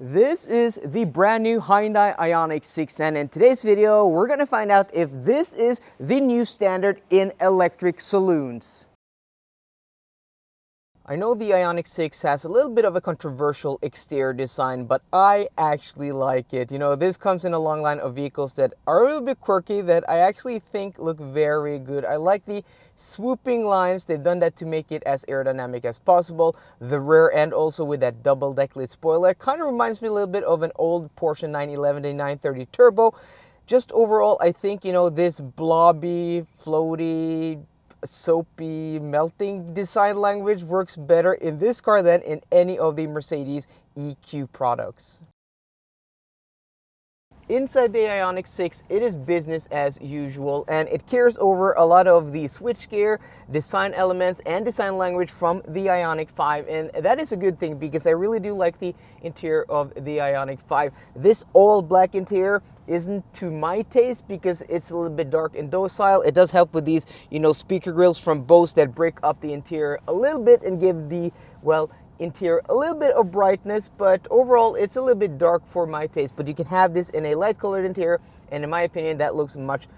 This is the brand new Hyundai Ioniq 6, and in today's video we're going to find out if this is the new standard in electric saloons. I know the Ioniq 6 has a little bit of a controversial exterior design, but I actually like it. You know, this comes in a long line of vehicles that are a little bit quirky that I actually think look very good. I like the swooping lines. They've done that to make it as aerodynamic as possible. The rear end also with that double deck lid spoiler kind of reminds me a little bit of an old Porsche 911 to 930 Turbo. Just overall, I think, you know, this blobby, floaty, soapy, melting design language works better in this car than in any of the Mercedes EQ products. Inside the Ioniq 6, it is business as usual, and it carries over a lot of the switchgear, design elements, and design language from the Ioniq 5, and that is a good thing because I really do like the interior of the Ioniq 5. This all-black interior isn't to my taste because it's a little bit dark and docile. It does help with these, you know, speaker grills from Bose that break up the interior a little bit and give the, well, interior a little bit of brightness, but overall it's a little bit dark for my taste. But you can have this in a light colored interior, and in my opinion that looks much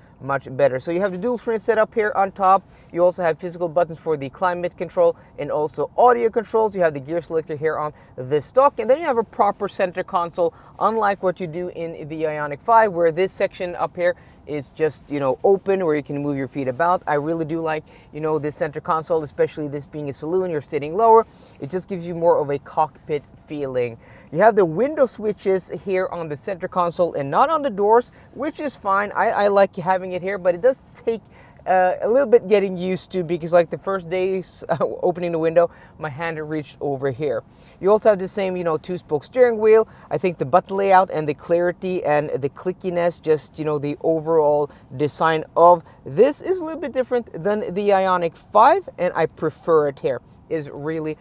better. So you have the dual screen setup here on top. You also have physical buttons for the climate control and also audio controls. You have the gear selector here on the stock, and then you have a proper center console, unlike what you do in the Ioniq 5, where this section up here is just, you know, open where you can move your feet about. I really do like, you know, this center console, especially this being a saloon, you're sitting lower. It just gives you more of a cockpit feeling. You have the window switches here on the center console and not on the doors, which is fine. I like having it here, but it does take a little bit getting used to, because like the first days opening the window, my hand reached over here. You also have the same, you know, two-spoke steering wheel. I think the button layout and the clarity and the clickiness, just, you know, the overall design of this is a little bit different than the Ioniq 5, and I prefer it here. It is really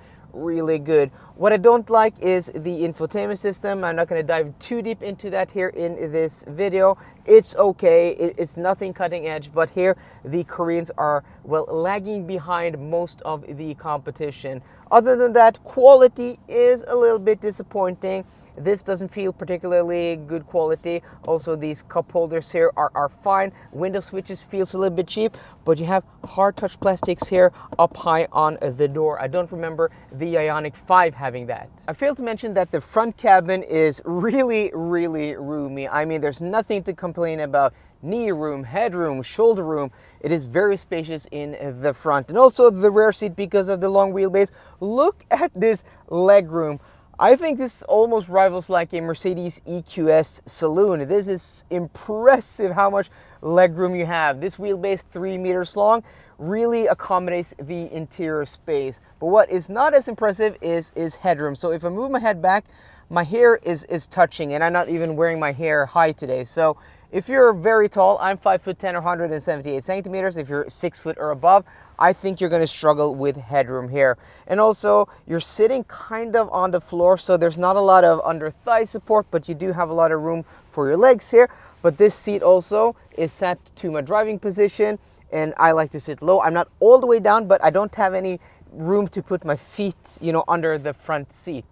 good. What I don't like is the infotainment system. I'm not going to dive too deep into that here in this video. It's okay, it's nothing cutting edge, but here the Koreans are, well, lagging behind most of the competition. Other than that, quality is a little bit disappointing. This doesn't feel particularly good quality. Also, these cup holders here are fine. Window switches feels a little bit cheap, but you have hard touch plastics here up high on the door. I don't remember the Ioniq 5 having that. I failed to mention that the front cabin is really roomy. I mean, there's nothing to complain about. Knee room, headroom, shoulder room. It is very spacious in the front. And also the rear seat, because of the long wheelbase. Look at this leg room. I think this almost rivals like a Mercedes EQS saloon. This is impressive how much legroom you have. This wheelbase, 3 meters long, really accommodates the interior space. But what is not as impressive is headroom. So if I move my head back, my hair is touching, and I'm not even wearing my hair high today. So if you're very tall, I'm 5'10" or 178 centimeters. If you're 6 foot or above, I think you're going to struggle with headroom here. And also, you're sitting kind of on the floor, so there's not a lot of under thigh support, but you do have a lot of room for your legs here. But this seat also is set to my driving position, and I like to sit low. I'm not all the way down, but I don't have any room to put my feet, you know, under the front seat.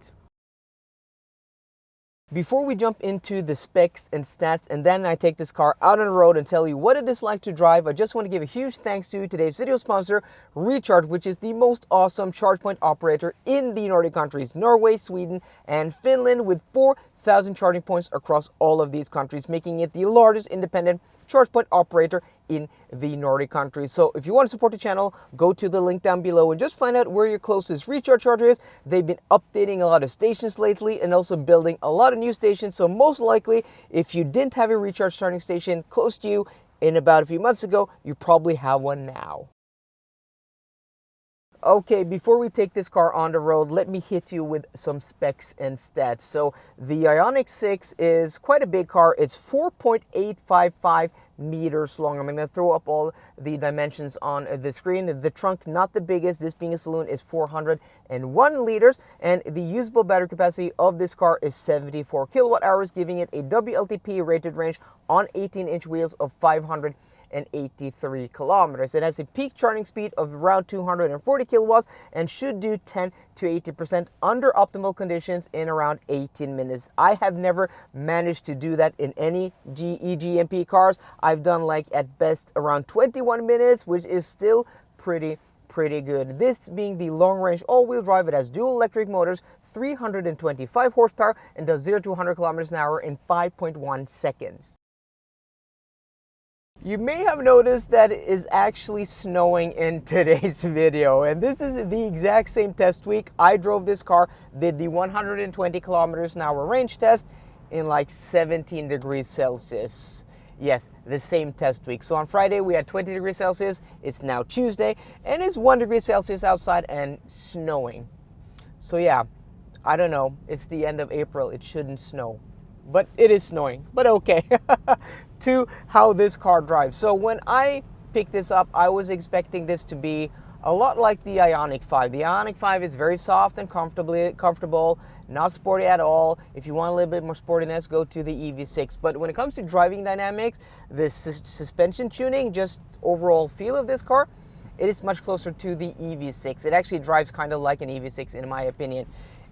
Before we jump into the specs and stats, and then I take this car out on the road and tell you what it is like to drive, I just want to give a huge thanks to today's video sponsor, Recharge, which is the most awesome charge point operator in the Nordic countries, Norway, Sweden, and Finland, with 4,000 charging points across all of these countries, making it the largest independent charge point operator in the Nordic countries. So if you want to support the channel, go to the link down below and just find out where your closest recharge charger is. They've been updating a lot of stations lately and also building a lot of new stations. So most likely, if you didn't have a recharge charging station close to you in about a few months ago, you probably have one now. Okay, before we take this car on the road, let me hit you with some specs and stats. So the Ioniq 6 is quite a big car. It's 4.855 meters long. I'm going to throw up all the dimensions on the screen. The trunk, not the biggest, this being a saloon, is 401 liters, and the usable battery capacity of this car is 74 kilowatt hours, giving it a WLTP rated range on 18-inch wheels of 500 183 kilometers. It has a peak charging speed of around 240 kilowatts and should do 10 to 80% under optimal conditions in around 18 minutes. I have never managed to do that in any EGMP cars. I've done like at best around 21 minutes, which is still pretty good. This being the long range all-wheel drive, it has dual electric motors, 325 horsepower, and does 0 to 100 kilometers an hour in 5.1 seconds. You may have noticed that it is actually snowing in today's video, and this is the exact same test week. I drove this car, did the 120 kilometers an hour range test in like 17 degrees Celsius. Yes, the same test week. So on Friday we had 20 degrees Celsius, it's now Tuesday, and it's 1 degree Celsius outside and snowing. So yeah, I don't know, it's the end of April, it shouldn't snow, but it is snowing, but okay. To how this car drives. So when I picked this up, I was expecting this to be a lot like the Ioniq 5. The Ioniq 5 is very soft and comfortable, not sporty at all. If you want a little bit more sportiness, go to the EV6. But when it comes to driving dynamics, the suspension tuning, just overall feel of this car, it is much closer to the EV6. It actually drives kind of like an EV6 in my opinion.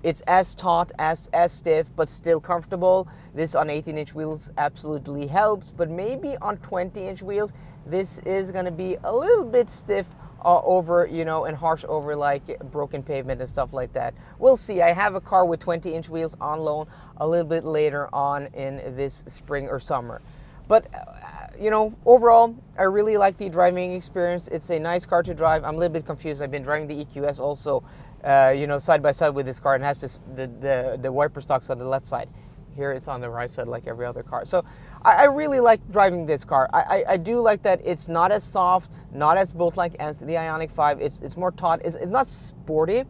It's as taut, as stiff, but still comfortable. This on 18-inch wheels absolutely helps, but maybe on 20-inch wheels, this is gonna be a little bit stiff over, you know, and harsh over like broken pavement and stuff like that. We'll see. I have a car with 20-inch wheels on loan a little bit later on in this spring or summer. But, you know, overall, I really like the driving experience. It's a nice car to drive. I'm a little bit confused. I've been driving the EQS also, you know, side by side with this car, and it has this, the wiper stalks on the left side. Here it's on the right side like every other car. So I really like driving this car. I do like that it's not as soft, not as boat-like as the Ioniq 5. It's more taut. It's not sporty.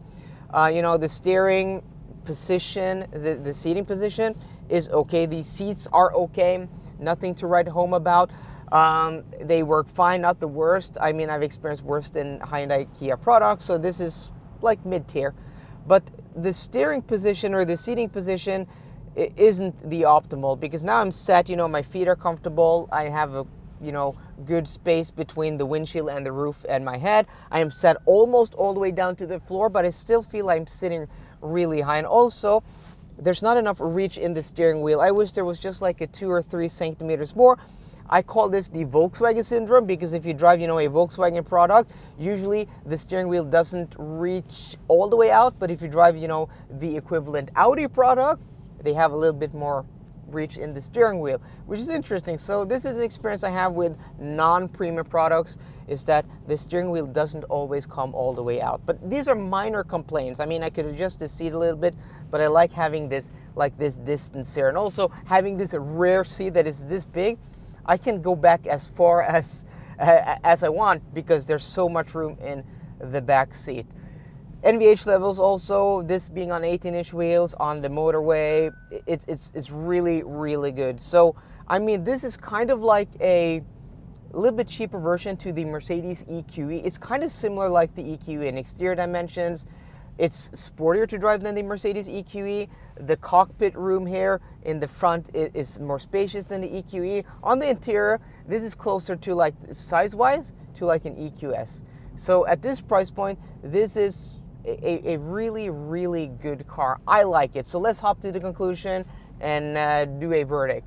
You know, the steering position, the seating position is okay. The seats are okay. Nothing to write home about. They work fine, not the worst. I mean, I've experienced worse than Hyundai Kia products, so this is like mid-tier. But the steering position or the seating position isn't the optimal, because now I'm set, you know, my feet are comfortable. I have a, you know, good space between the windshield and the roof and my head. I am set almost all the way down to the floor, but I still feel I'm sitting really high. And also, there's not enough reach in the steering wheel. I wish there was just like a 2 or 3 centimeters more. I call this the Volkswagen syndrome, because if you drive, you know, a Volkswagen product, usually the steering wheel doesn't reach all the way out. But if you drive, you know, the equivalent Audi product, they have a little bit more reach in the steering wheel, which is interesting. So this is an experience I have with non-premium products, is that the steering wheel doesn't always come all the way out. But these are minor complaints. I mean, I could adjust the seat a little bit, but I like having this, like this distance here. And also having this rear seat that is this big, I can go back as far as I want, because there's so much room in the back seat. NVH levels also, this being on 18-inch wheels on the motorway, it's really good. So, I mean, this is kind of like a little bit cheaper version to the Mercedes EQE. It's kind of similar like the EQE in exterior dimensions. It's sportier to drive than the Mercedes EQE. The cockpit room here in the front is more spacious than the EQE. On the interior, this is closer to, like, size-wise, to like an EQS. So at this price point, this is a really good car. I like it. So let's hop to the conclusion and do a verdict.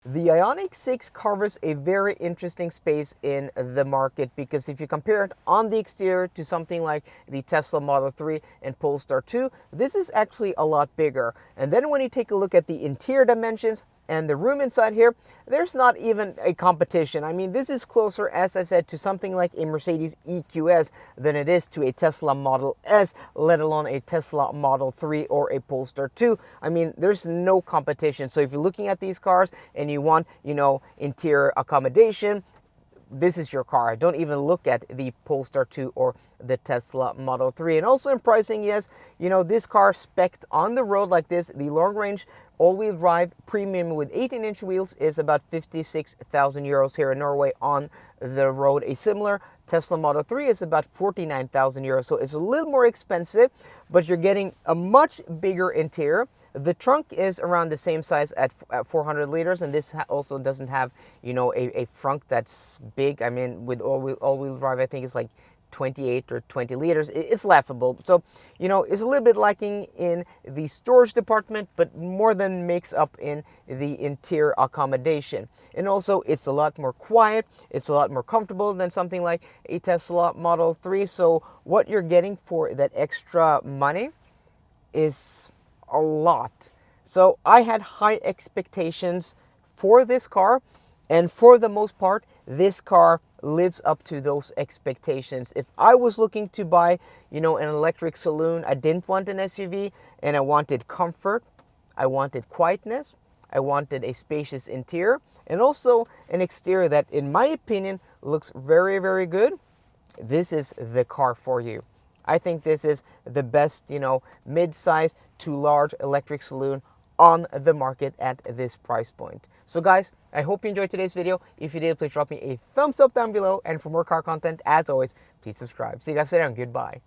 The Ioniq 6 covers a very interesting space in the market, because if you compare it on the exterior to something like the Tesla Model 3 and Polestar 2, this is actually a lot bigger. And then when you take a look at the interior dimensions and the room inside here, there's not even a competition. I mean, this is closer, as I said, to something like a Mercedes EQS than it is to a Tesla Model S, let alone a Tesla Model 3 or a Polestar 2. I mean, there's no competition. So if you're looking at these cars and you want, you know, interior accommodation, this is your car. Don't even look at the Polestar 2 or the Tesla Model 3. And also in pricing, yes, you know, this car spec'd on the road like this, the long range all-wheel drive premium with 18-inch wheels is about 56,000 euros here in Norway on the road. A similar Tesla Model 3 is about 49,000 euros. So it's a little more expensive, but you're getting a much bigger interior. The trunk is around the same size at 400 liters, and this also doesn't have, you know, a frunk that's big. I mean, with all-wheel drive, I think it's like 28 or 20 liters. It's laughable. So, you know, it's a little bit lacking in the storage department, but more than makes up in the interior accommodation. And also, it's a lot more quiet. It's a lot more comfortable than something like a Tesla Model 3. So what you're getting for that extra money is a lot. So I had high expectations for this car, and for the most part, this car lives up to those expectations. If I was looking to buy, you know, an electric saloon, I didn't want an SUV, and I wanted comfort, I wanted quietness, I wanted a spacious interior, and also an exterior that, in my opinion, looks very, very good, this is the car for you. I think this is the best, you know, mid-size to large electric saloon on the market at this price point. So guys, I hope you enjoyed today's video. If you did, please drop me a thumbs up down below. And for more car content, as always, please subscribe. See you guys later and goodbye.